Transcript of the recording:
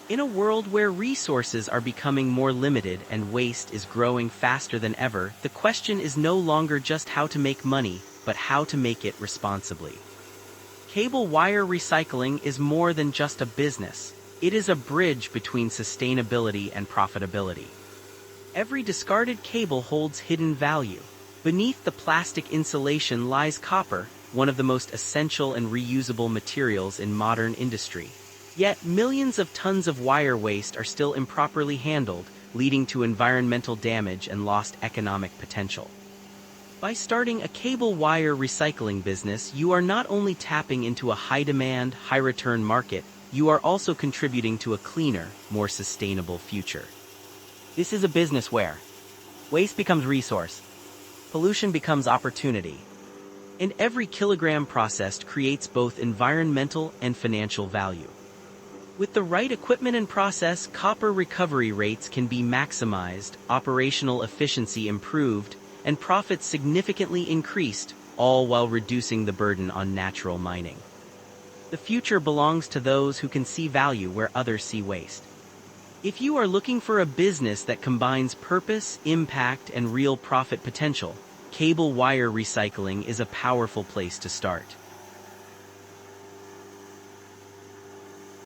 In a world where resources are becoming more limited and waste is growing faster than ever, the question is no longer just how to make money, but how to make it responsibly. Cable wire recycling is more than just a business. It is a bridge between sustainability and profitability. Every discarded cable holds hidden value. Beneath the plastic insulation lies copper, one of the most essential and reusable materials in modern industry. Yet, millions of tons of wire waste are still improperly handled, leading to environmental damage and lost economic potential. By starting a cable wire recycling business, you are not only tapping into a high-demand, high-return market, you are also contributing to a cleaner, more sustainable future. This is a business where waste becomes resource, pollution becomes opportunity, and every kilogram processed creates both environmental and financial value. With the right equipment and process, copper recovery rates can be maximized, operational efficiency improved, and profits significantly increased, all while reducing the burden on natural mining. The future belongs to those who can see value where others see waste. If you are looking for a business that combines purpose, impact, and real profit potential, cable wire recycling is a powerful place to start.